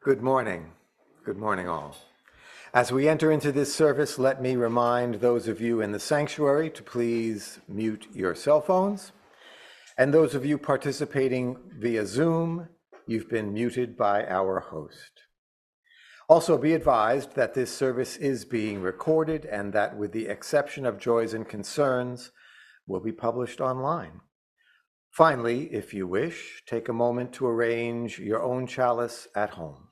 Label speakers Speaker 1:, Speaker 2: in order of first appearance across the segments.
Speaker 1: Good morning. Good morning, all. As we enter into this service, let me remind those of you in the sanctuary to please mute your cell phones. And those of you participating via Zoom, you've been muted by our host. Also, be advised that this service is being recorded and that, with the exception of joys and concerns, will be published online. Finally, if you wish, take a moment to arrange your own chalice at home.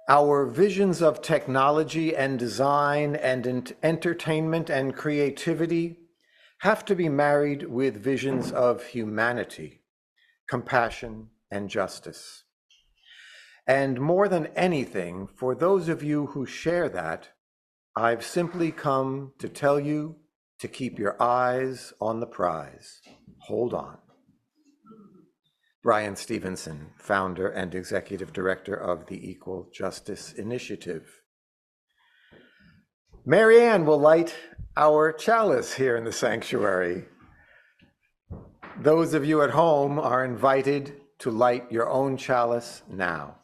Speaker 1: Our visions of technology and design and entertainment and creativity have to be married with visions of humanity, compassion, and justice. And more than anything, for those of you who share that, I've simply come to tell you to keep your eyes on the prize. Hold on. Brian Stevenson, founder and executive director of the Equal Justice Initiative. Marianne will light our chalice here in the sanctuary. Those of you at home are invited to light your own chalice now.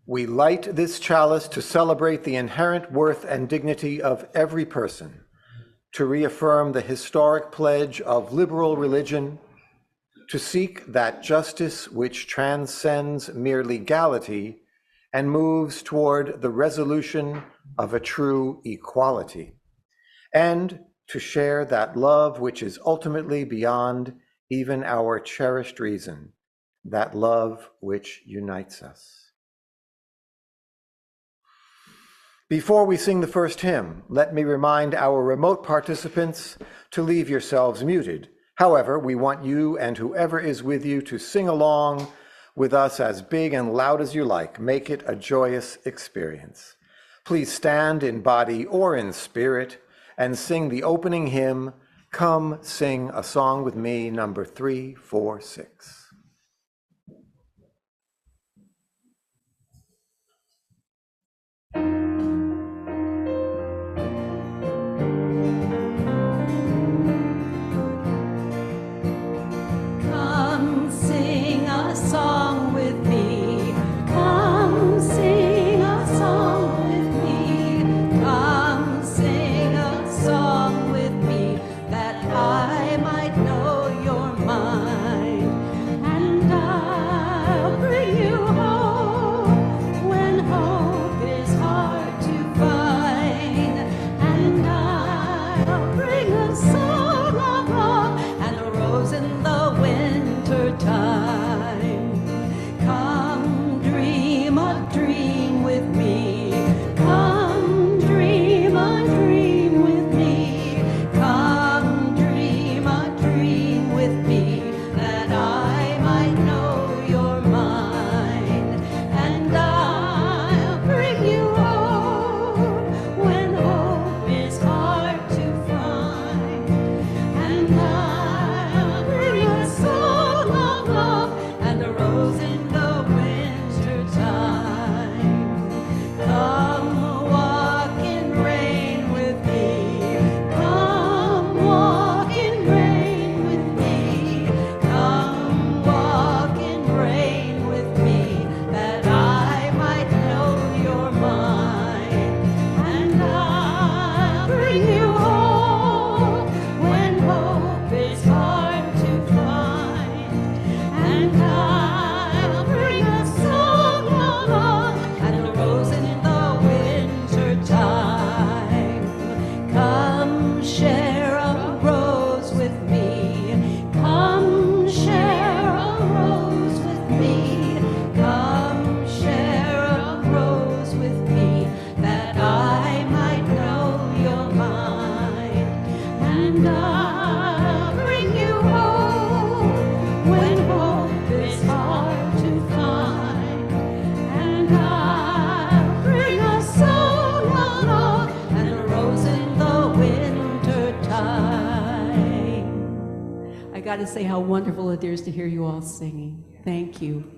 Speaker 1: We light this chalice to celebrate the inherent worth and dignity of every person, to reaffirm the historic pledge of liberal religion, to seek that justice which transcends mere legality and moves toward the resolution of a true equality, and to share that love which is ultimately beyond even our cherished reason, that love which unites us. Before we sing the first hymn, let me remind our remote participants to leave yourselves muted. However, we want you and whoever is with you to sing along with us as big and loud as you like. Make it a joyous experience. Please stand in body or in spirit and sing the opening hymn, Come Sing a Song with Me, number 346.
Speaker 2: got to say how wonderful it is to hear you all singing. Thank you.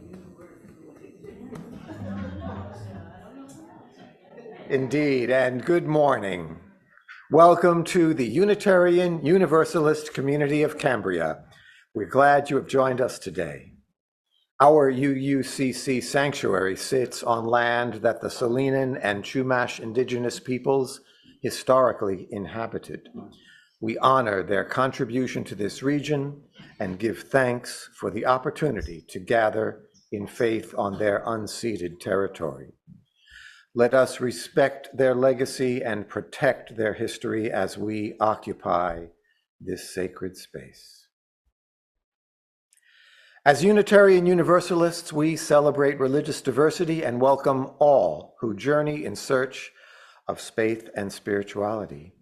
Speaker 1: Indeed, and good morning. Welcome to the Unitarian Universalist community of Cambria. We're glad you have joined us today. Our UUCC sanctuary sits on land that the Salinan and Chumash indigenous peoples historically inhabited. We honor their contribution to this region and give thanks for the opportunity to gather in faith on their unceded territory. Let us respect their legacy and protect their history as we occupy this sacred space. As Unitarian Universalists, we celebrate religious diversity and welcome all who journey in search of faith and spirituality.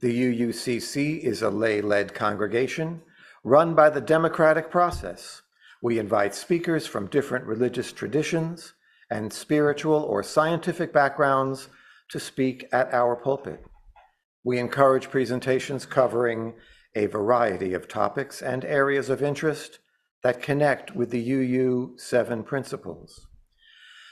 Speaker 1: The UUCC is a lay-led congregation run by the democratic process. We invite speakers from different religious traditions and spiritual or scientific backgrounds to speak at our pulpit. We encourage presentations covering a variety of topics and areas of interest that connect with the UU 7 principles.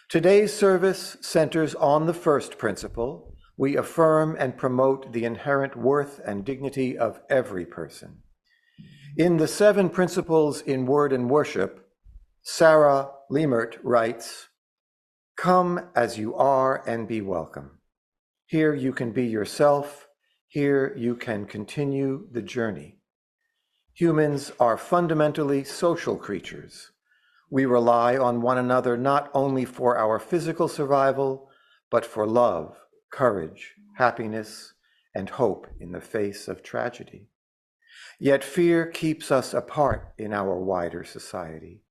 Speaker 1: Today's service centers on the first principle. We affirm and promote the inherent worth and dignity of every person. In the 7 principles in Word and Worship, Sarah Liemert writes, "Come as you are and be welcome. Here you can be yourself. Here you can continue the journey. Humans are fundamentally social creatures. We rely on one another not only for our physical survival, but for love, courage, happiness, and hope in the face of tragedy. Yet fear keeps us apart in our wider society.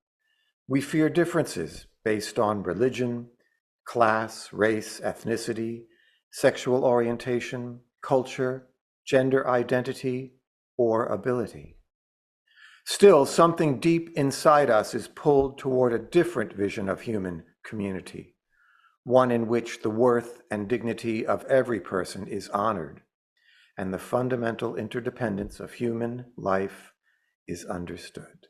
Speaker 1: We fear differences based on religion, class, race, ethnicity, sexual orientation, culture, gender identity, or ability. Still, something deep inside us is pulled toward a different vision of human community, one in which the worth and dignity of every person is honored, and the fundamental interdependence of human life is understood."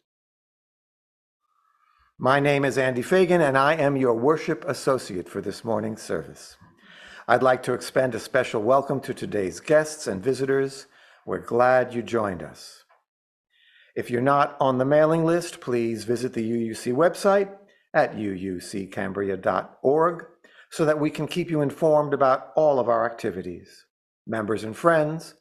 Speaker 1: My name is Andy Fagan, and I am your worship associate for this morning's service. I'd like to extend a special welcome to today's guests and visitors. We're glad you joined us. If you're not on the mailing list, please visit the UUC website at uuccambria.org so that we can keep you informed about all of our activities. Members and friends,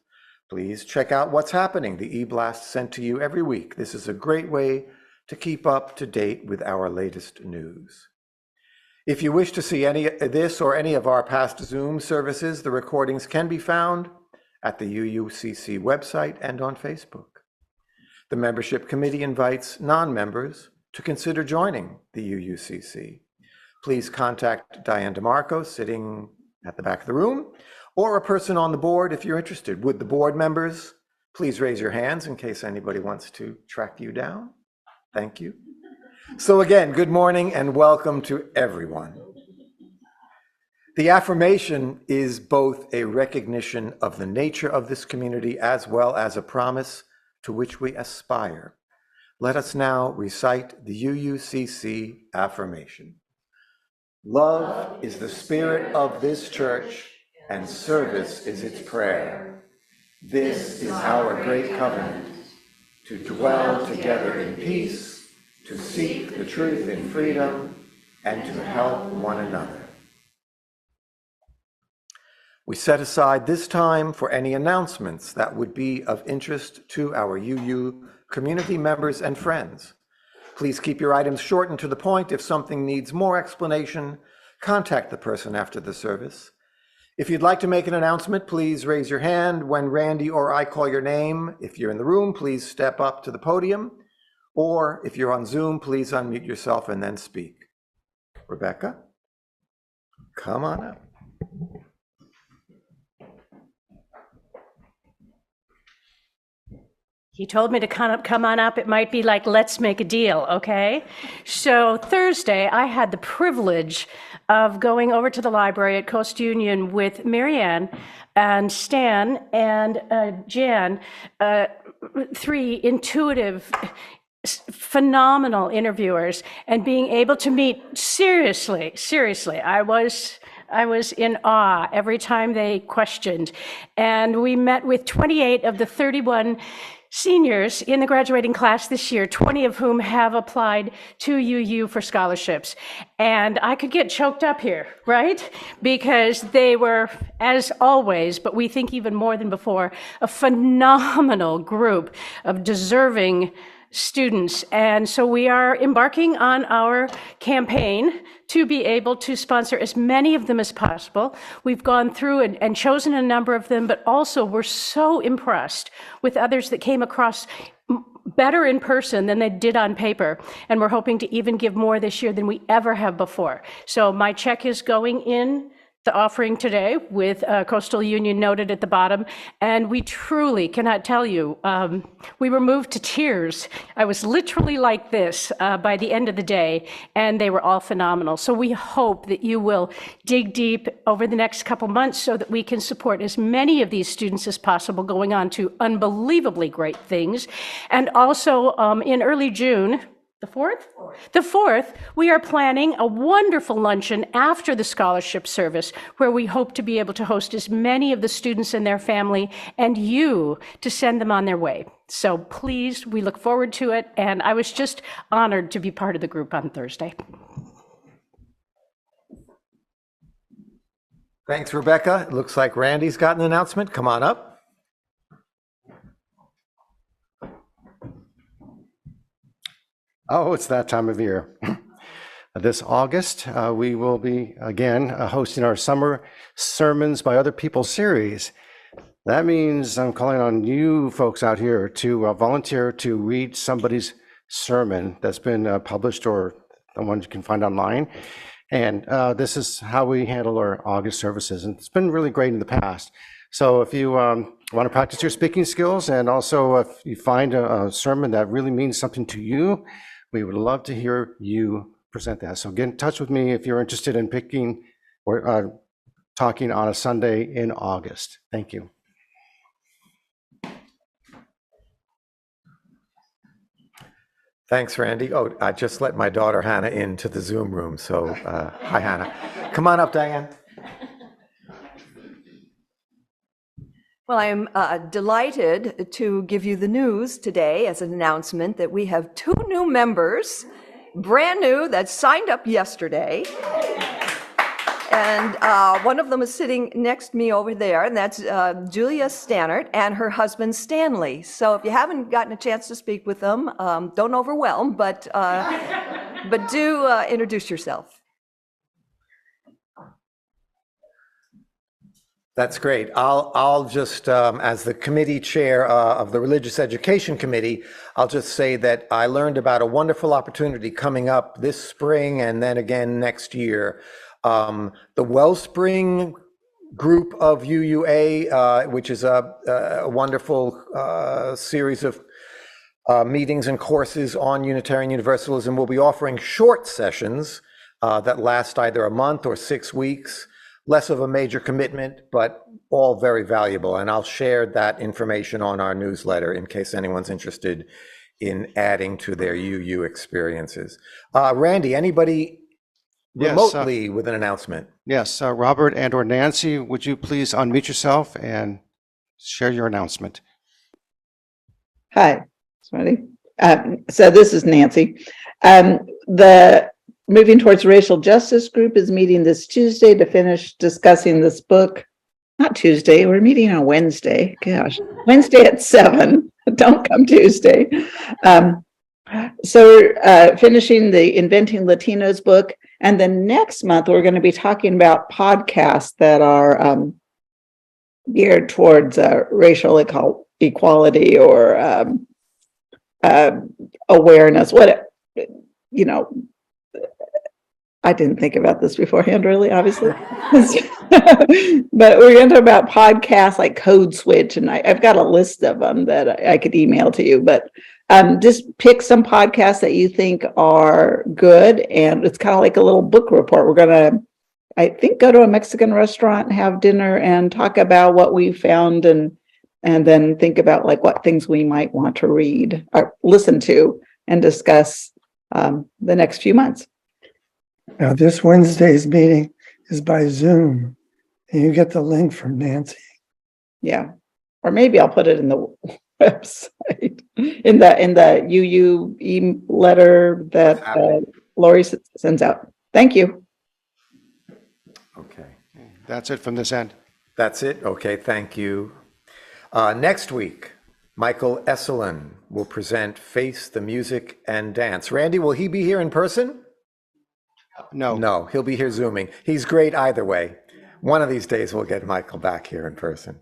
Speaker 1: please check out what's happening, the e-blast sent to you every week. This is a great way to keep up to date with our latest news. If you wish to see any of this or any of our past Zoom services, the recordings can be found at the UUCC website and on Facebook. The membership committee invites non-members to consider joining the UUCC. Please contact Diane DeMarco, sitting at the back of the room, or a person on the board if you're interested. Would the board members please raise your hands in case anybody wants to track you down? Thank you. So again, good morning and welcome to everyone. The affirmation is both a recognition of the nature of this community as well as a promise to which we aspire. Let us now recite the UUCC affirmation. Love is the spirit of this church, and service is its prayer. This is our great covenant, to dwell together in peace, to seek the truth in freedom, and to help one another. We set aside this time for any announcements that would be of interest to our UU community members and friends. Please keep your items short and to the point. If something needs more explanation, contact the person after the service. If you'd like to make an announcement, please raise your hand when Randy or I call your name. If you're in the room, please step up to the podium. Or if you're on Zoom, please unmute yourself and then speak. Rebecca, come on up.
Speaker 3: He told me to come on up. It might be like, let's make a deal, okay? So Thursday, I had the privilege of going over to the library at Coast Union with Marianne and Stan and Jan. three intuitive, phenomenal interviewers, and being able to meet, seriously, I was in awe every time they questioned. And we met with 28 of the 31 seniors in the graduating class this year, 20 of whom have applied to UU for scholarships. And I could get choked up here, right? Because they were, as always, but we think even more than before, a phenomenal group of deserving students. And so we are embarking on our campaign to be able to sponsor as many of them as possible. We've gone through and chosen a number of them, but also we're so impressed with others that came across better in person than they did on paper. And we're hoping to even give more this year than we ever have before. So my check is going in the offering today with Coastal Union noted at the bottom. And we truly cannot tell you, we were moved to tears. I was literally like this by the end of the day, and they were all phenomenal. So we hope that you will dig deep over the next couple months so that we can support as many of these students as possible going on to unbelievably great things. And also in early June, the 4th? The 4th, we are planning a wonderful luncheon after the scholarship service where we hope to be able to host as many of the students and their family and you to send them on their way. So please, we look forward to it. And I was just honored to be part of the group on Thursday.
Speaker 1: Thanks, Rebecca. It looks like Randy's got an announcement. Come on up.
Speaker 4: Oh, it's that time of year. This August, we will be again hosting our Summer Sermons by Other People series. That means I'm calling on you folks out here to volunteer to read somebody's sermon that's been published or the one you can find online. And this is how we handle our August services. And it's been really great in the past. So if you want to practice your speaking skills, and also if you find a sermon that really means something to you, we would love to hear you present that. So get in touch with me if you're interested in picking or talking on a Sunday in August. Thank you.
Speaker 1: Thanks, Randy. Oh, I just let my daughter Hannah into the Zoom room. So hi, Hannah. Come on up, Diane.
Speaker 5: Well, I'm delighted to give you the news today as an announcement that we have 2 new members, brand new, that signed up yesterday. And one of them is sitting next to me over there, and that's Julia Stannard and her husband Stanley. So if you haven't gotten a chance to speak with them, don't overwhelm, but do introduce yourself.
Speaker 1: That's great. I'll just, as the committee chair of the Religious Education Committee, I'll just say that I learned about a wonderful opportunity coming up this spring and then again next year. The Wellspring group of UUA, which is a wonderful series of meetings and courses on Unitarian Universalism, will be offering short sessions that last either a month or 6 weeks. Less of a major commitment, but all very valuable. And I'll share that information on our newsletter in case anyone's interested in adding to their UU experiences. Randy, anybody remotely with an announcement?
Speaker 4: Yes, Robert and or Nancy, would you please unmute yourself and share your announcement?
Speaker 6: Hi, sorry. So this is Nancy. The Moving Towards Racial Justice group is meeting this Tuesday to finish discussing this book. Not Tuesday, we're meeting on Wednesday. Gosh, Wednesday at 7. Don't come Tuesday. So we're finishing the Inventing Latinos book. And then next month, we're going to be talking about podcasts that are geared towards racial equality or awareness. I didn't think about this beforehand, really, obviously. But we're going to talk about podcasts like Code Switch, and I've got a list of them that I could email to you. But just pick some podcasts that you think are good, and it's kind of like a little book report. We're going to, I think, go to a Mexican restaurant, have dinner, and talk about what we found and and then think about like what things we might want to read or listen to and discuss the next few months.
Speaker 7: Now, this Wednesday's meeting is by Zoom, and you get the link from Nancy.
Speaker 6: Yeah. Or maybe I'll put it in the website, in the UU letter that Lori sends out. Thank you.
Speaker 1: Okay.
Speaker 4: That's it from this end.
Speaker 1: That's it? Okay, thank you. Next week, Michael Esselin will present Face the Music and Dance. Randy, will he be here in person?
Speaker 4: No.
Speaker 1: No, he'll be here Zooming. He's great either way. One of these days, we'll get Michael back here in person.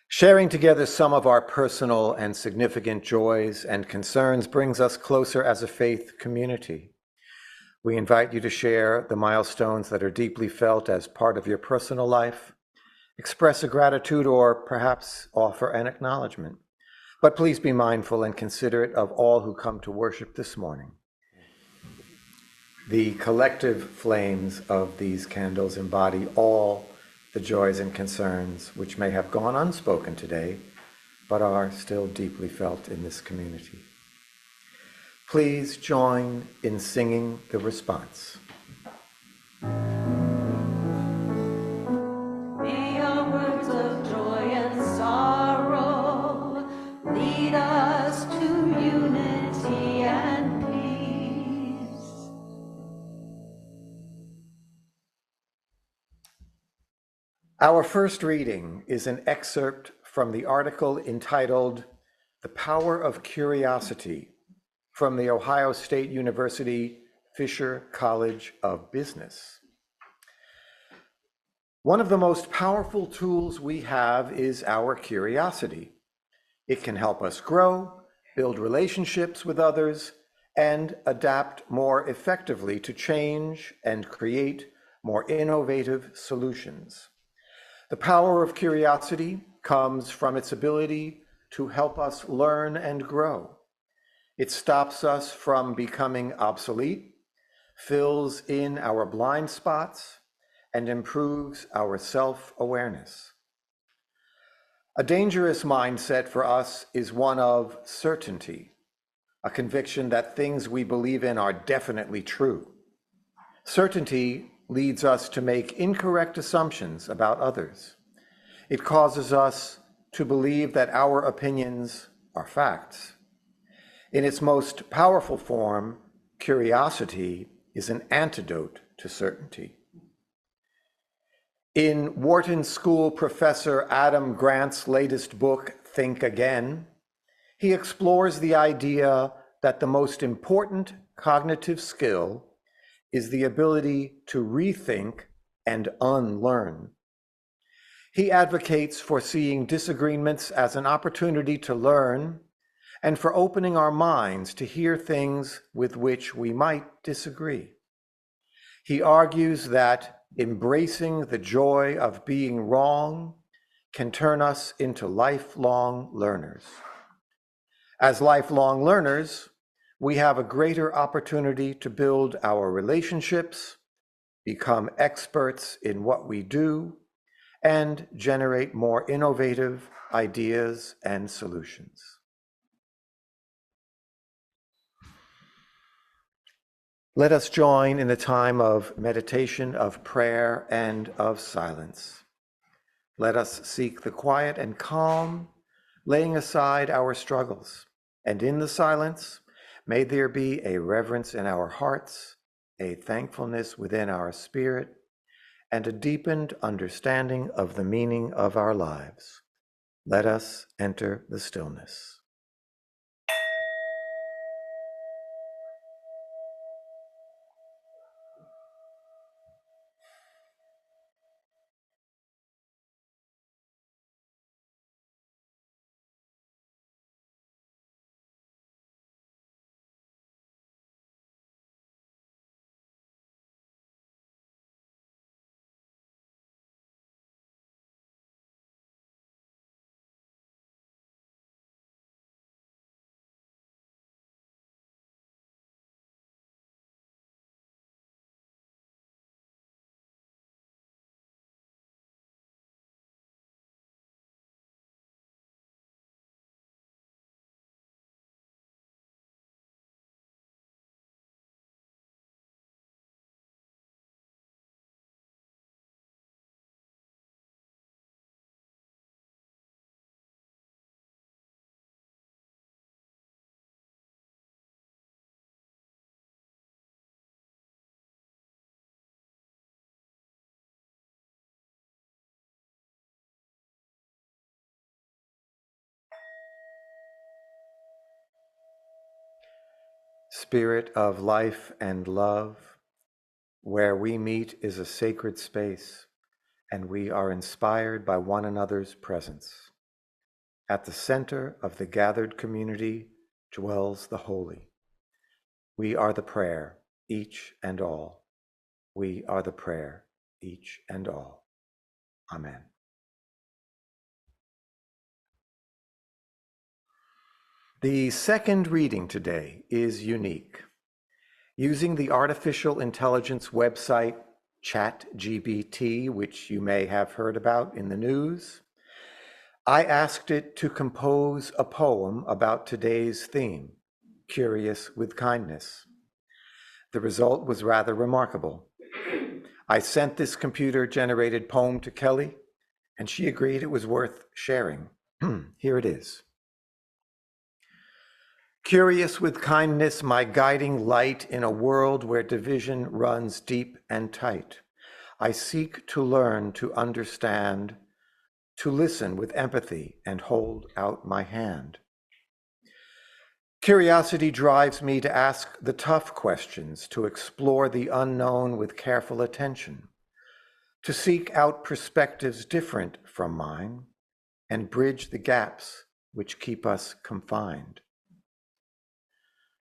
Speaker 1: Sharing together some of our personal and significant joys and concerns brings us closer as a faith community. We invite you to share the milestones that are deeply felt as part of your personal life, express a gratitude, or perhaps offer an acknowledgement. But please be mindful and considerate of all who come to worship this morning. The collective flames of these candles embody all the joys and concerns which may have gone unspoken today, but are still deeply felt in this community. Please join in singing the response.
Speaker 8: May our words of joy and sorrow lead us to unity and peace.
Speaker 1: Our first reading is an excerpt from the article entitled "The Power of Curiosity" from the Ohio State University Fisher College of Business. One of the most powerful tools we have is our curiosity. It can help us grow, build relationships with others, and adapt more effectively to change and create more innovative solutions. The power of curiosity comes from its ability to help us learn and grow. It stops us from becoming obsolete, fills in our blind spots, and improves our self-awareness. A dangerous mindset for us is one of certainty, a conviction that things we believe in are definitely true. Certainty leads us to make incorrect assumptions about others. It causes us to believe that our opinions are facts. In its most powerful form, curiosity is an antidote to certainty. In Wharton School professor Adam Grant's latest book, Think Again, he explores the idea that the most important cognitive skill is the ability to rethink and unlearn. He advocates for seeing disagreements as an opportunity to learn and for opening our minds to hear things with which we might disagree. He argues that embracing the joy of being wrong can turn us into lifelong learners. As lifelong learners, we have a greater opportunity to build our relationships, become experts in what we do, and generate more innovative ideas and solutions. Let us join in a time of meditation, of prayer, and of silence. Let us seek the quiet and calm, laying aside our struggles. And in the silence, may there be a reverence in our hearts, a thankfulness within our spirit, and a deepened understanding of the meaning of our lives. Let us enter the stillness. Spirit of life and love, where we meet is a sacred space, and we are inspired by one another's presence. At the center of the gathered community dwells the holy. We are the prayer, each and all. We are the prayer, each and all. Amen. The second reading today is unique. Using the artificial intelligence website ChatGPT, which you may have heard about in the news, I asked it to compose a poem about today's theme, Curious with Kindness. The result was rather remarkable. I sent this computer-generated poem to Kelly, and she agreed it was worth sharing. Here it is. Curious with kindness, my guiding light in a world where division runs deep and tight. I seek to learn to understand, to listen with empathy and hold out my hand. Curiosity drives me to ask the tough questions, to explore the unknown with careful attention, to seek out perspectives different from mine and bridge the gaps which keep us confined.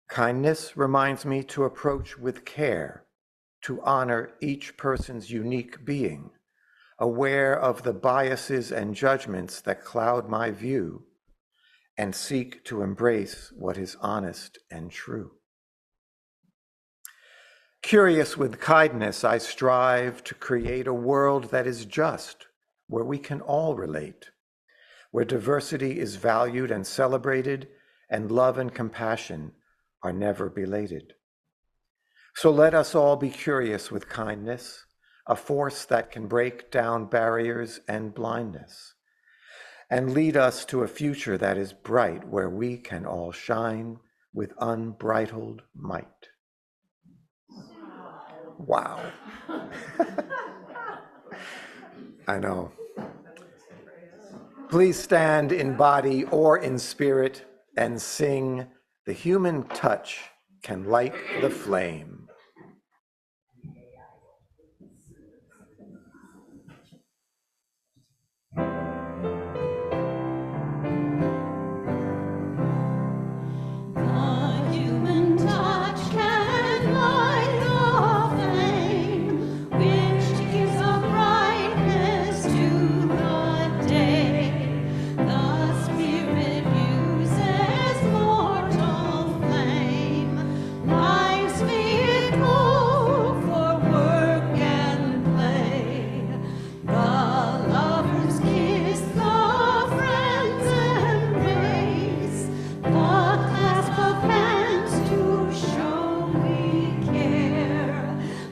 Speaker 1: Kindness reminds me to approach with care, to honor each person's unique being, aware of the biases and judgments that cloud my view, and seek to embrace what is honest and true. Curious with kindness, I strive to create a world that is just, where we can all relate, where diversity is valued and celebrated, and love and compassion are never belated. So let us all be curious with kindness, a force that can break down barriers and blindness, and lead us to a future that is bright, where we can all shine with unbridled might. Wow. I know. Please stand in body or in spirit and sing, "The human touch can light the flame."
Speaker 8: The human touch can light the flame, which gives a brightness to the day. The Spirit uses mortal flame, life's vehicle for work and play. The lover's kiss, the friend's embrace, the clasp of hands to show we care,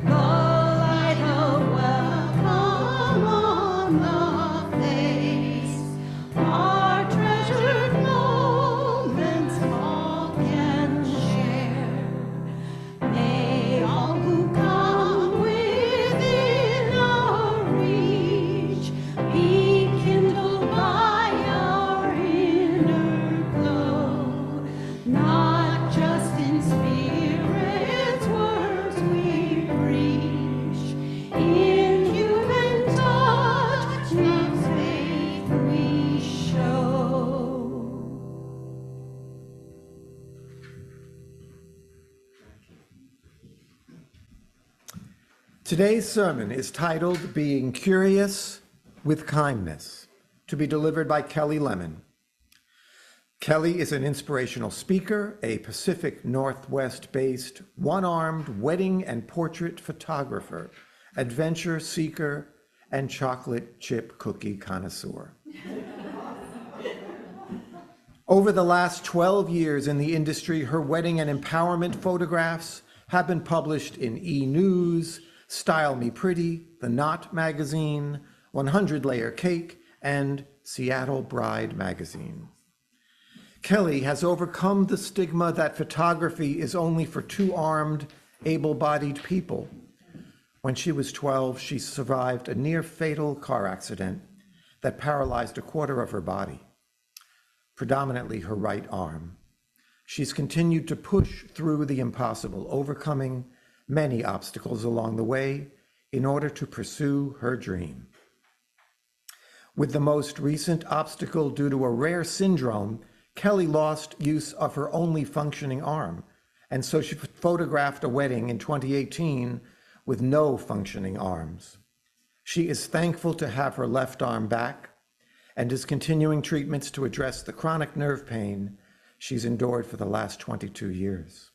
Speaker 8: the light of welcome on the face, are treasured moments all can share. May all who come within our reach be kindled by our inner glow, not just in spirit's words we preach, in human touch love's faith we show.
Speaker 1: Today's sermon is titled Being Curious with Kindness, to be delivered by Kelly Lemon. Kelly is an inspirational speaker, a Pacific Northwest-based, one-armed wedding and portrait photographer, adventure seeker, and chocolate chip cookie connoisseur. Over the last 12 years in the industry, her wedding and empowerment photographs have been published in E! News, Style Me Pretty, The Knot Magazine, 100 Layer Cake, and Seattle Bride Magazine. Kelly has overcome the stigma that photography is only for two-armed, able-bodied people. When she was 12, she survived a near-fatal car accident that paralyzed a quarter of her body, predominantly her right arm. she's continued to push through the impossible, overcoming many obstacles along the way in order to pursue her dream. With the most recent obstacle due to a rare syndrome, Kelly lost use of her only functioning arm, and so she photographed a wedding in 2018 with no functioning arms. She is thankful to have her left arm back and is continuing treatments to address the chronic nerve pain she's endured for the last 22 years.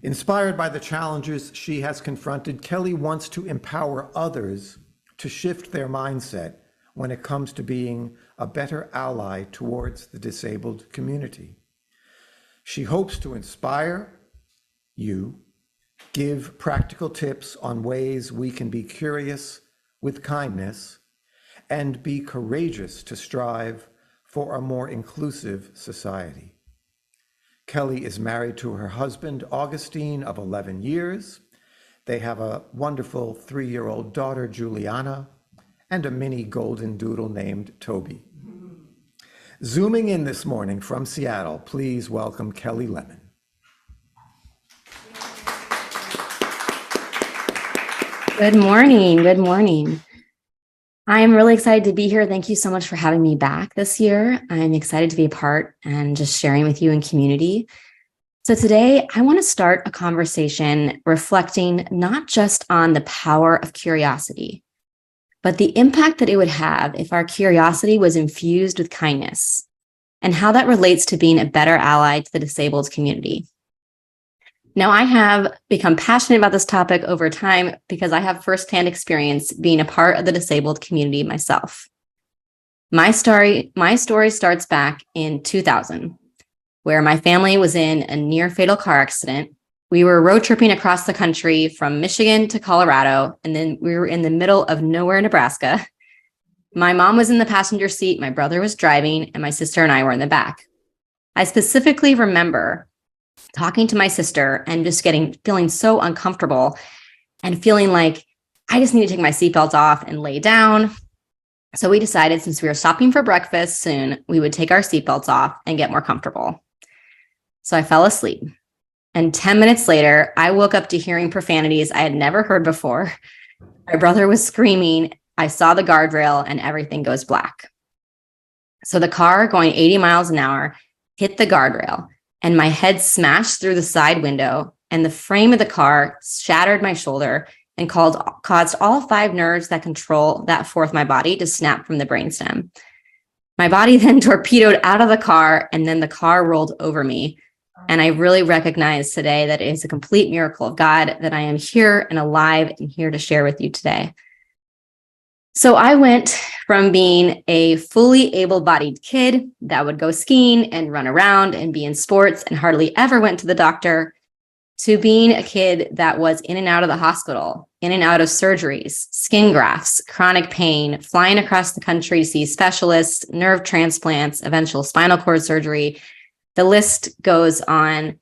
Speaker 1: Inspired by the challenges she has confronted, Kelly wants to empower others to shift their mindset when it comes to being a better ally towards the disabled community. She hopes to inspire you, give practical tips on ways we can be curious with kindness, and be courageous to strive for a more inclusive society. Kelly is married to her husband, Augustine, of 11 years. They have a wonderful 3-year-old daughter, Juliana, and a mini golden doodle named Toby. Zooming in this morning from Seattle, please welcome Kelly Lemon.
Speaker 9: Good morning. Good morning. I am really excited to be here. Thank you so much for having me back this year. I'm excited to be a part and just sharing with you in community. So today I want to start a conversation reflecting not just on the power of curiosity, but the impact that it would have if our curiosity was infused with kindness and how that relates to being a better ally to the disabled community. Now, I have become passionate about this topic over time because I have firsthand experience being a part of the disabled community myself. My story starts back in 2000, where my family was in a near fatal car accident. We were road tripping across the country from Michigan to Colorado, and then we were in the middle of nowhere, Nebraska. My mom was in the passenger seat, my brother was driving, and my sister and I were in the back. I specifically remember talking to my sister and just feeling so uncomfortable and feeling like I just need to take my seatbelt off and lay down. So we decided, since we were stopping for breakfast soon, we would take our seatbelts off and get more comfortable. So I fell asleep. And 10 minutes later, I woke up to hearing profanities I had never heard before. My brother was screaming. I saw the guardrail and everything goes black. So the car going 80 miles an hour hit the guardrail, and my head smashed through the side window, and the frame of the car shattered my shoulder and caused all 5 nerves that control that fourth my body to snap from the brainstem. My body then torpedoed out of the car, and then the car rolled over me. And I really recognize today that it is a complete miracle of God that I am here and alive and here to share with you today. So I went from being a fully able-bodied kid that would go skiing and run around and be in sports and hardly ever went to the doctor, to being a kid that was in and out of the hospital, in and out of surgeries, skin grafts, chronic pain, flying across the country to see specialists, nerve transplants, eventual spinal cord surgery. The list goes on.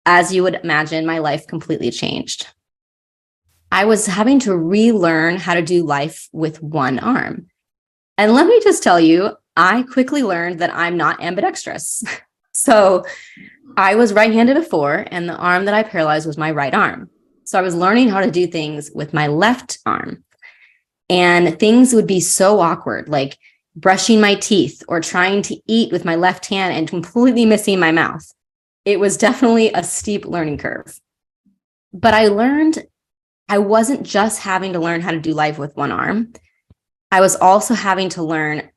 Speaker 9: As you would imagine, my life completely changed. I was having to relearn how to do life with one arm. And let me just tell you, I quickly learned that I'm not ambidextrous. So I was right-handed before, and the arm that I paralyzed was my right arm. So I was learning how to do things with my left arm. And things would be so awkward, like brushing my teeth or trying to eat with my left hand and completely missing my mouth. It was definitely a steep learning curve. But I learned I wasn't just having to learn how to do life with one arm. I was also having to learn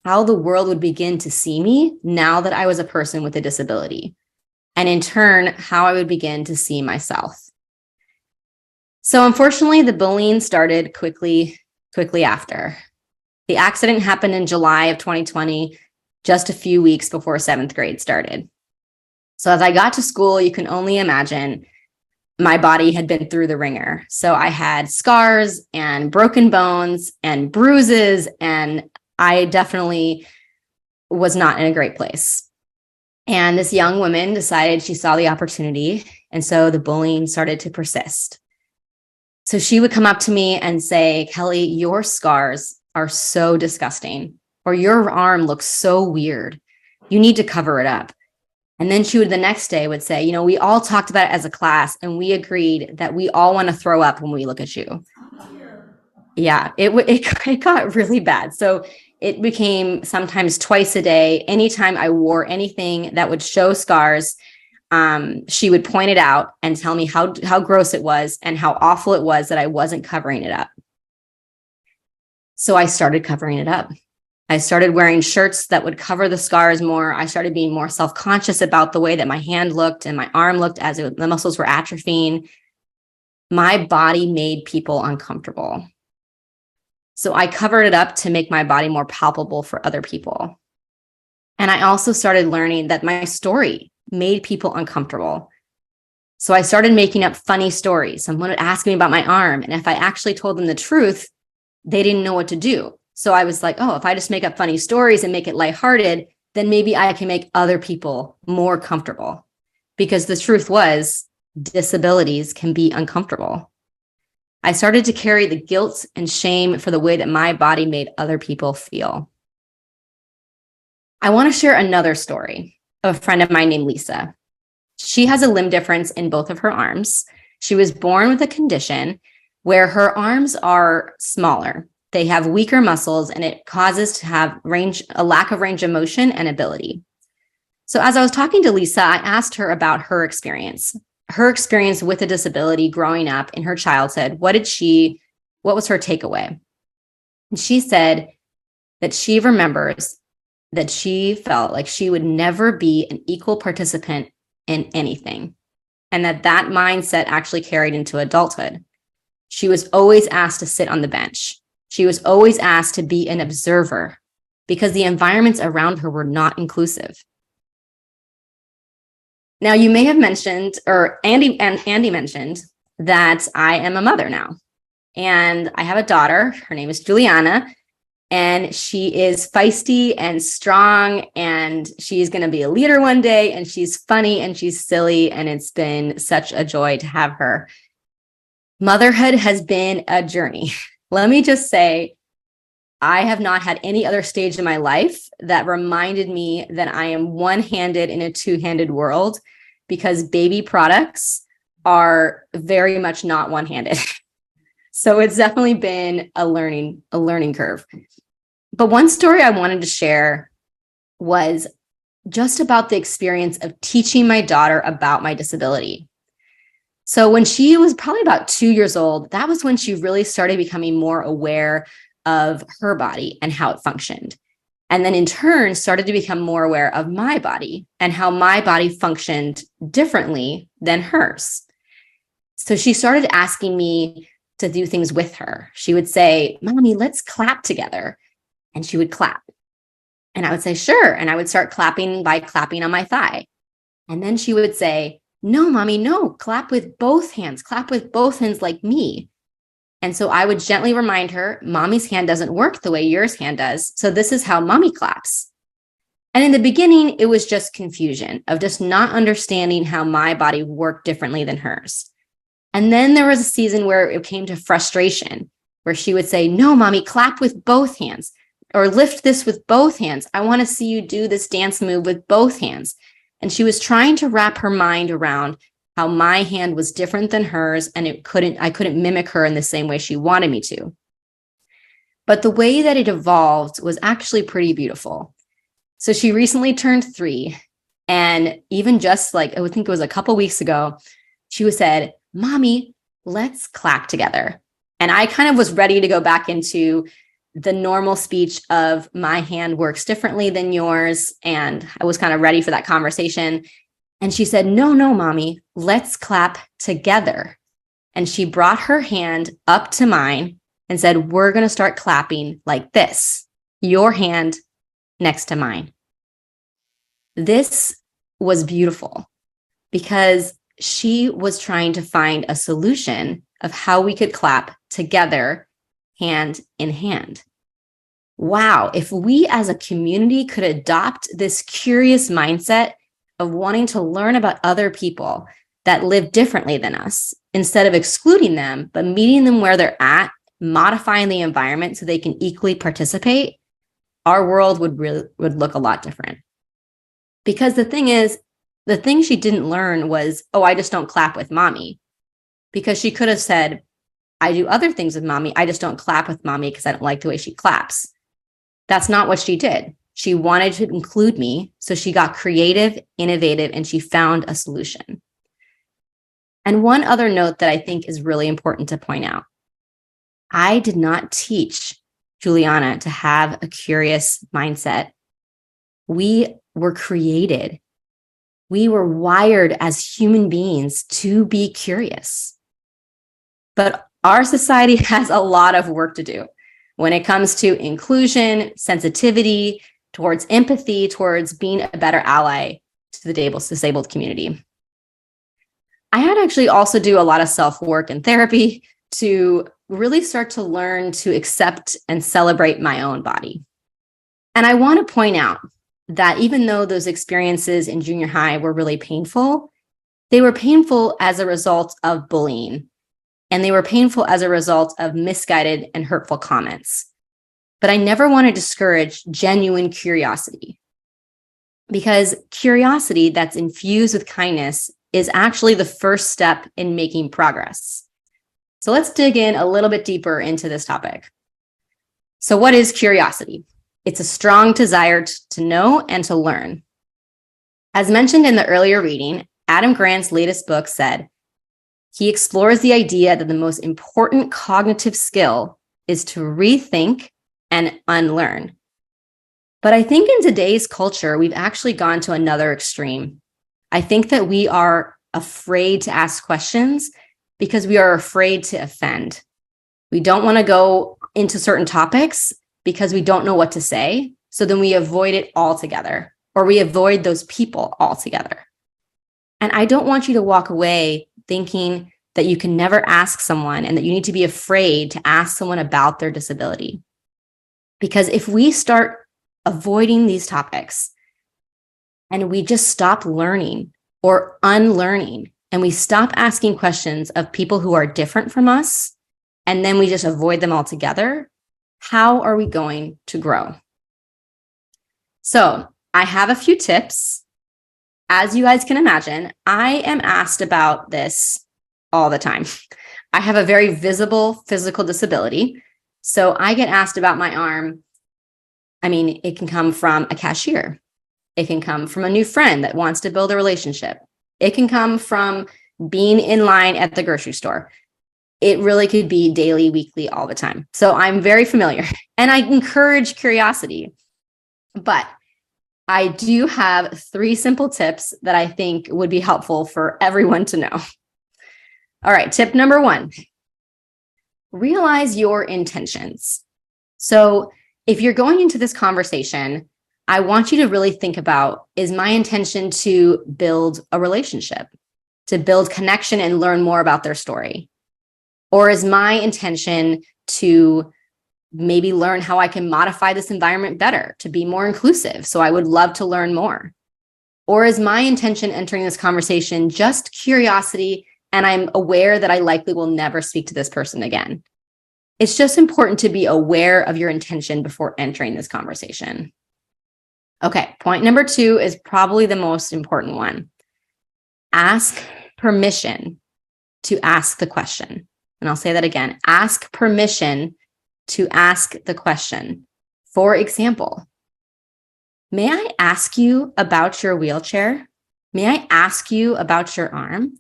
Speaker 9: how the world would begin to see me now that I was a person with a disability, and in turn, how I would begin to see myself. So unfortunately, the bullying started quickly after. The accident happened in July of 2020, just a few weeks before 7th grade started. So as I got to school, you can only imagine my body had been through the ringer. So I had scars and broken bones and bruises, and I definitely was not in a great place. And this young woman decided she saw the opportunity, and so the bullying started to persist. So she would come up to me and say, "Kelly, your scars are so disgusting," or "your arm looks so weird. You need to cover it up." And then she would the next day would say, we all talked about it as a class and we agreed that we all want to throw up when we look at you. Yeah, it got really bad. So it became sometimes twice a day. Anytime I wore anything that would show scars, she would point it out and tell me how gross it was and how awful it was that I wasn't covering it up. So I started covering it up. I started wearing shirts that would cover the scars more. I started being more self-conscious about the way that my hand looked and my arm looked as the muscles were atrophying. My body made people uncomfortable. So I covered it up to make my body more palpable for other people. And I also started learning that my story made people uncomfortable. So I started making up funny stories. Someone would ask me about my arm, and if I actually told them the truth, they didn't know what to do. So I was like, oh, if I just make up funny stories and make it lighthearted, then maybe I can make other people more comfortable. Because the truth was, disabilities can be uncomfortable. I started to carry the guilt and shame for the way that my body made other people feel. I want to share another story of a friend of mine named Lisa. She has a limb difference in both of her arms. She was born with a condition where her arms are smaller. They have weaker muscles, and it causes to have a lack of range of motion and ability. So as I was talking to Lisa, I asked her about her experience with a disability growing up in her childhood. What was her takeaway? And she said that she remembers that she felt like she would never be an equal participant in anything, and that mindset actually carried into adulthood. She was always asked to sit on the bench. She was always asked to be an observer because the environments around her were not inclusive. Now, you may have mentioned, or Andy mentioned, that I am a mother now. And I have a daughter. Her name is Juliana. And she is feisty and strong. And she's going to be a leader one day. And she's funny and she's silly. And it's been such a joy to have her. Motherhood has been a journey. Let me just say, I have not had any other stage in my life that reminded me that I am one-handed in a two-handed world, because baby products are very much not one-handed. So it's definitely been a learning curve. But one story I wanted to share was just about the experience of teaching my daughter about my disability. So when she was probably about 2 years old, that was when she really started becoming more aware of her body and how it functioned. And then in turn started to become more aware of my body and how my body functioned differently than hers. So she started asking me to do things with her. She would say, "Mommy, let's clap together." And she would clap. And I would say, "Sure." And I would start clapping by clapping on my thigh. And then she would say, "No, Mommy, no, clap with both hands like me." And so I would gently remind her, Mommy's hand doesn't work the way yours hand does. So this is how Mommy claps. And in the beginning, it was just confusion of just not understanding how my body worked differently than hers. And then there was a season where it came to frustration, where she would say, "No, Mommy, clap with both hands, or lift this with both hands. I want to see you do this dance move with both hands." And she was trying to wrap her mind around how my hand was different than hers, and I couldn't mimic her in the same way she wanted me to. But the way that it evolved was actually pretty beautiful. So she recently turned 3, and even just like, I think it was a couple weeks ago, she said, "Mommy, let's clap together." And I kind of was ready to go back into the normal speech of my hand works differently than yours. And I was kind of ready for that conversation. And she said, no, Mommy, let's clap together. And she brought her hand up to mine and said, we're going to start clapping like this, your hand next to mine. This was beautiful because she was trying to find a solution of how we could clap together, hand in hand. Wow, if we as a community could adopt this curious mindset of wanting to learn about other people that live differently than us, instead of excluding them, but meeting them where they're at, modifying the environment so they can equally participate, our world would look a lot different. Because the thing is, The thing she didn't learn was, oh, I just don't clap with mommy. Because she could have said, I do other things with mommy. I just don't clap with mommy because I don't like the way she claps. That's not what she did. She wanted to include me. So she got creative, innovative, and she found a solution. And one other note that I think is really important to point out. I did not teach Juliana to have a curious mindset. We were created. We were wired as human beings to be curious. But our society has a lot of work to do when it comes to inclusion, sensitivity, towards empathy, towards being a better ally to the disabled community. I had to actually also do a lot of self-work and therapy to really start to learn to accept and celebrate my own body. And I want to point out that even though those experiences in junior high were really painful, they were painful as a result of bullying. And they were painful as a result of misguided and hurtful comments. But I never want to discourage genuine curiosity, because curiosity that's infused with kindness is actually the first step in making progress. So let's dig in a little bit deeper into this topic. So what is curiosity? It's a strong desire to know and to learn. As mentioned in the earlier reading, Adam Grant's latest book said, he explores the idea that the most important cognitive skill is to rethink and unlearn. But I think in today's culture, we've actually gone to another extreme. I think that we are afraid to ask questions because we are afraid to offend. We don't want to go into certain topics because we don't know what to say. So then we avoid it altogether, or we avoid those people altogether. And I don't want you to walk away thinking that you can never ask someone and that you need to be afraid to ask someone about their disability. Because if we start avoiding these topics and we just stop learning or unlearning, and we stop asking questions of people who are different from us, and then we just avoid them altogether, how are we going to grow? So I have a few tips. As you guys can imagine, I am asked about this all the time. I have a very visible physical disability. So I get asked about my arm. I mean, it can come from a cashier. It can come from a new friend that wants to build a relationship. It can come from being in line at the grocery store. It really could be daily, weekly, all the time. So I'm very familiar and I encourage curiosity. But I do have 3 simple tips that I think would be helpful for everyone to know. All right, tip number 1, realize your intentions. So if you're going into this conversation, I want you to really think about, is my intention to build a relationship, to build connection and learn more about their story? Or is my intention to maybe learn how I can modify this environment better to be more inclusive? So I would love to learn more. Or is my intention entering this conversation just curiosity, and I'm aware that I likely will never speak to this person again? It's just important to be aware of your intention before entering this conversation. Okay, point number 2 is probably the most important one. Ask permission to ask the question. And I'll say that again. Ask permission to ask the question. For example, may I ask you about your wheelchair? May I ask you about your arm?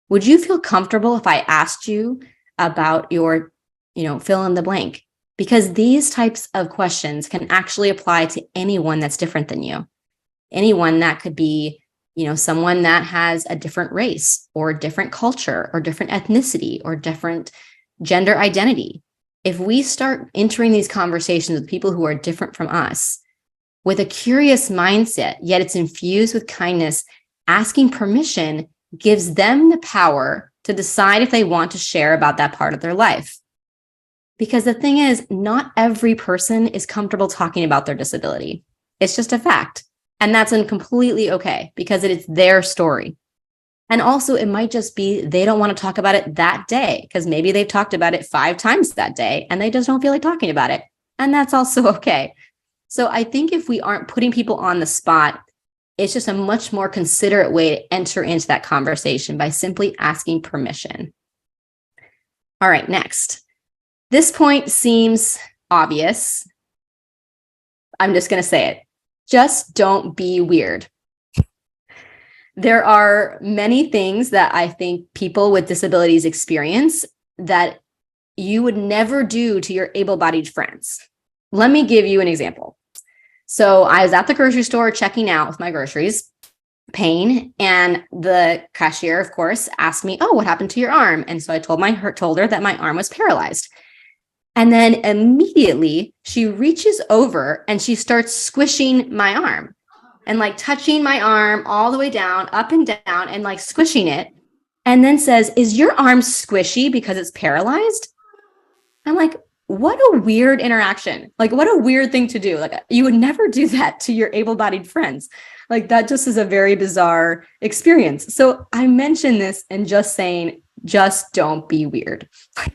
Speaker 9: Would you feel comfortable if I asked you about your, fill in the blank? Because these types of questions can actually apply to anyone that's different than you. Anyone that could be, someone that has a different race or different culture or different ethnicity or different gender identity. If we start entering these conversations with people who are different from us with a curious mindset, yet it's infused with kindness, asking permission gives them the power to decide if they want to share about that part of their life. Because the thing is, not every person is comfortable talking about their disability. It's just a fact. And that's completely okay because it is their story. And also it might just be they don't want to talk about it that day because maybe they've talked about it 5 times that day and they just don't feel like talking about it. And that's also okay. So I think if we aren't putting people on the spot It's just a much more considerate way to enter into that conversation by simply asking permission. All right, next. This point seems obvious. I'm just going to say it. Just don't be weird. There are many things that I think people with disabilities experience that you would never do to your able-bodied friends. Let me give you an example. So I was at the grocery store checking out with my groceries, paying, and the cashier, of course, asked me, "Oh, what happened to your arm?" And so I told her that my arm was paralyzed. And then immediately she reaches over and she starts squishing my arm and like touching my arm all the way down, up and down, and like squishing it. And then says, "Is your arm squishy because it's paralyzed?" I'm like, what a weird interaction. Like, what a weird thing to do. Like, you would never do that to your able-bodied friends. Like, that just is a very bizarre experience. So I mention this and just saying, just don't be weird.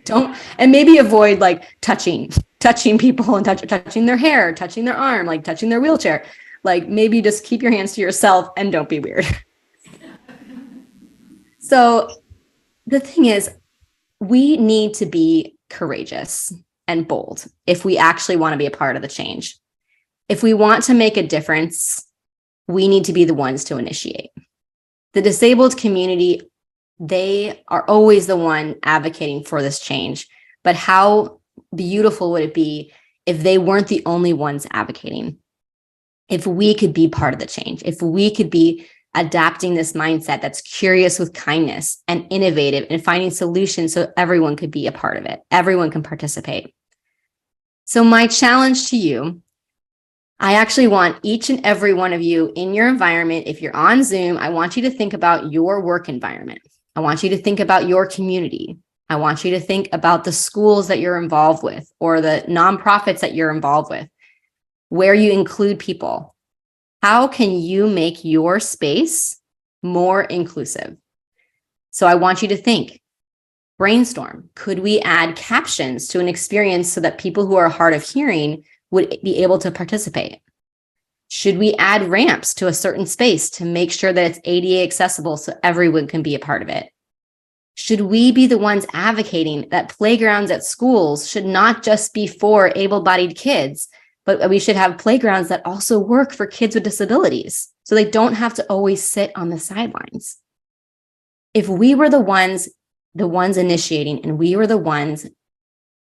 Speaker 9: Don't, and maybe avoid like touching people and touching their hair, touching their arm, like touching their wheelchair. Like, maybe just keep your hands to yourself and don't be weird. So the thing is, we need to be courageous and bold if we actually want to be a part of the change. If we want to make a difference, we need to be the ones to initiate. The disabled community, they are always the one advocating for this change. But how beautiful would it be if they weren't the only ones advocating? If we could be part of the change, if we could be adapting this mindset that's curious with kindness and innovative and finding solutions so everyone could be a part of it, everyone can participate. So my challenge to you, I actually want each and every one of you in your environment, if you're on Zoom, I want you to think about your work environment. I want you to think about your community. I want you to think about the schools that you're involved with or the nonprofits that you're involved with, where you include people. How can you make your space more inclusive? So I want you to think, brainstorm. Could we add captions to an experience so that people who are hard of hearing would be able to participate? Should we add ramps to a certain space to make sure that it's ADA accessible so everyone can be a part of it? Should we be the ones advocating that playgrounds at schools should not just be for able-bodied kids, but we should have playgrounds that also work for kids with disabilities so they don't have to always sit on the sidelines? If we were the ones initiating and we were the ones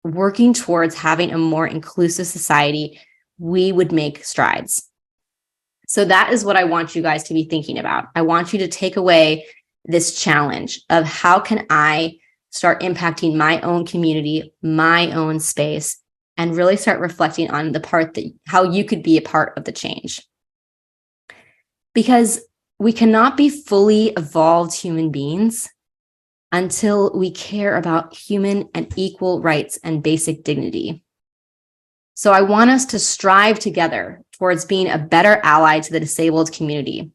Speaker 9: working towards having a more inclusive society, we would make strides. So that is what I want you guys to be thinking about. I want you to take away this challenge of how can I start impacting my own community, my own space, and really start reflecting on the part that how you could be a part of the change. Because we cannot be fully evolved human beings until we care about human and equal rights and basic dignity. So I want us to strive together towards being a better ally to the disabled community.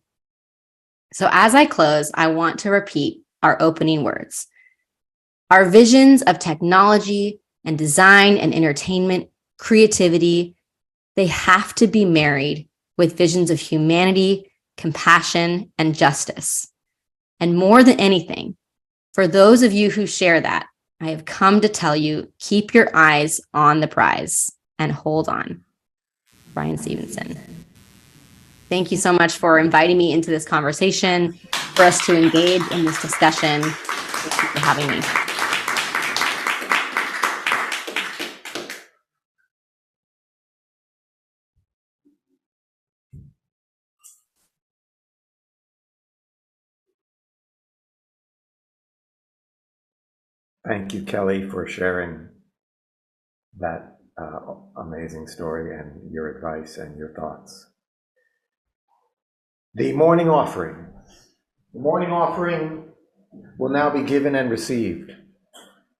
Speaker 9: So as I close, I want to repeat our opening words. Our visions of technology and design and entertainment, creativity, they have to be married with visions of humanity, compassion, and justice. And more than anything, for those of you who share that, I have come to tell you, keep your eyes on the prize and hold on. Bryan Stevenson. Thank you so much for inviting me into this conversation, for us to engage in this discussion. Thank you for having me.
Speaker 1: Thank you, Kelly, for sharing that amazing story and your advice and your thoughts. The morning offering. The morning offering will now be given and received.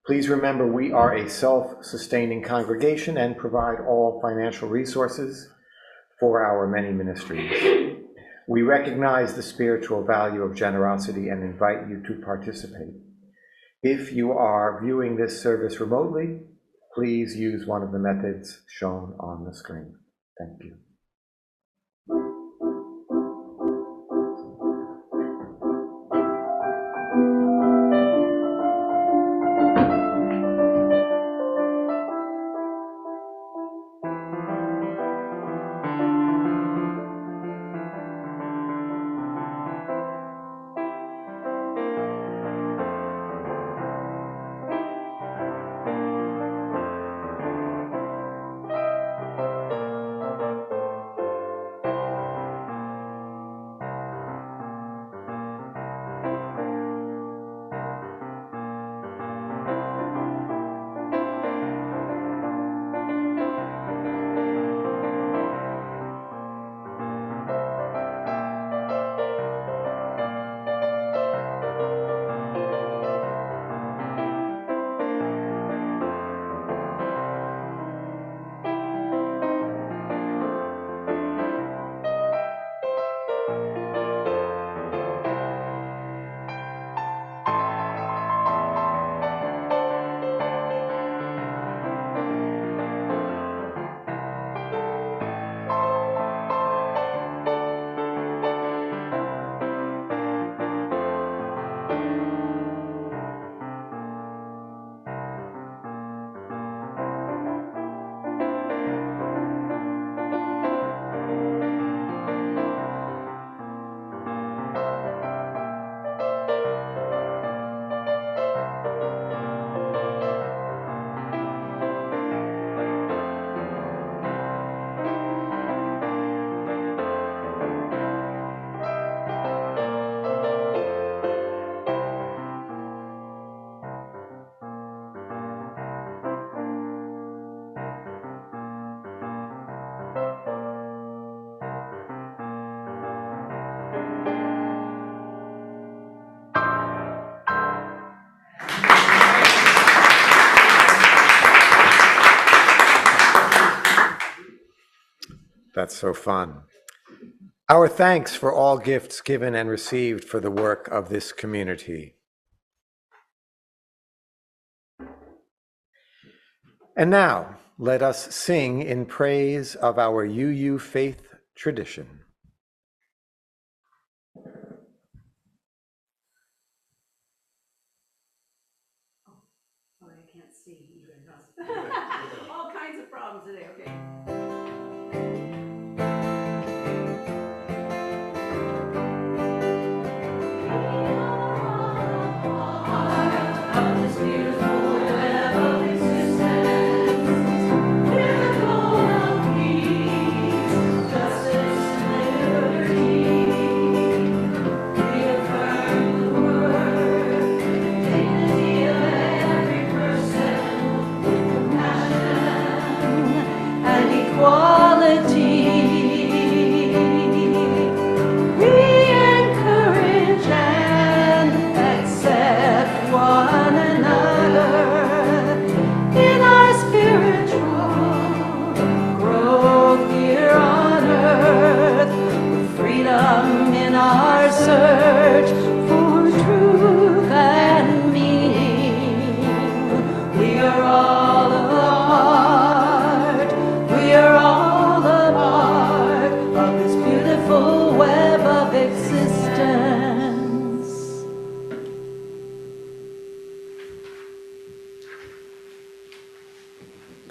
Speaker 1: Please remember we are a self-sustaining congregation and provide all financial resources for our many ministries. We recognize the spiritual value of generosity and invite you to participate. If you are viewing this service remotely, please use one of the methods shown on the screen. Thank you. That's so fun. Our thanks for all gifts given and received for the work of this community. And now, let us sing in praise of our UU faith tradition.
Speaker 2: I can't see either. All kinds of problems today, okay.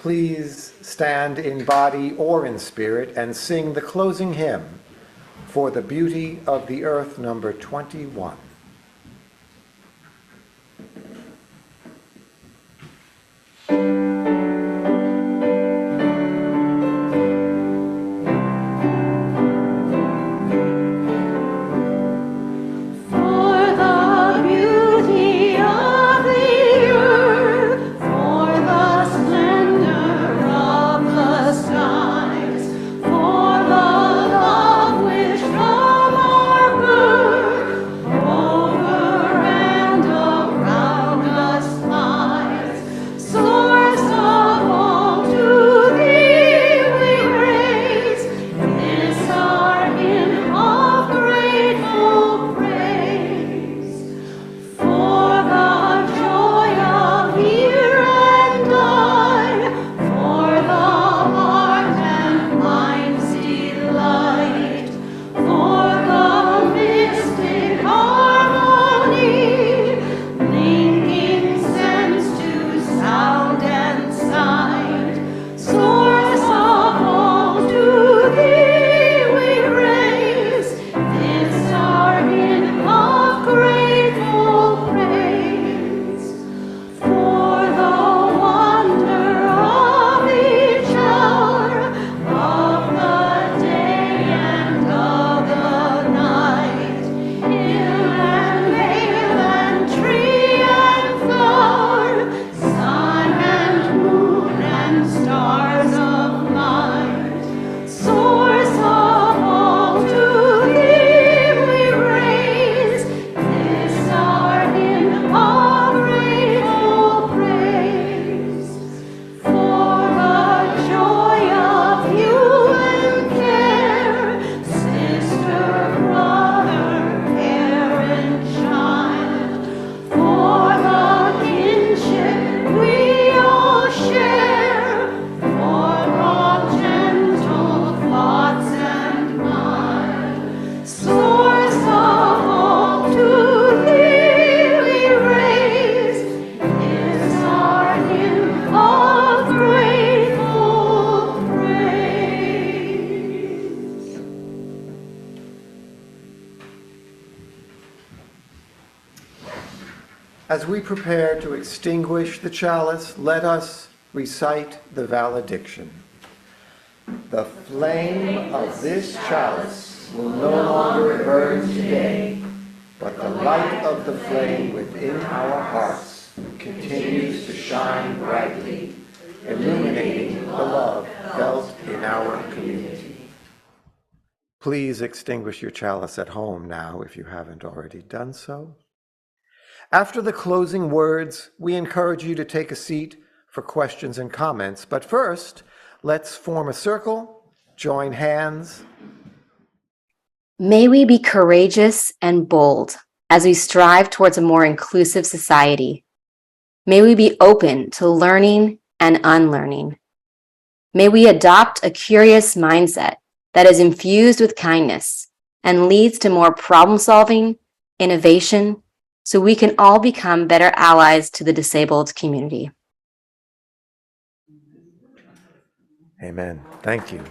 Speaker 1: Please stand in body or in spirit and sing the closing hymn, For the Beauty of the Earth, number 21. As we prepare to extinguish the chalice, let us recite the valediction. The flame of this chalice will no longer burn today, but the light of the flame within our hearts continues to shine brightly, illuminating the love felt in our community. Please extinguish your chalice at home now if you haven't already done so. After the closing words, we encourage you to take a seat for questions and comments. But first, let's form a circle join hands.
Speaker 9: May we be courageous and bold as we strive towards a more inclusive society. May we be open to learning and unlearning. May we adopt a curious mindset that is infused with kindness and leads to more problem solving, innovation, so we can all become better allies to the disabled community.
Speaker 1: Amen. Thank you.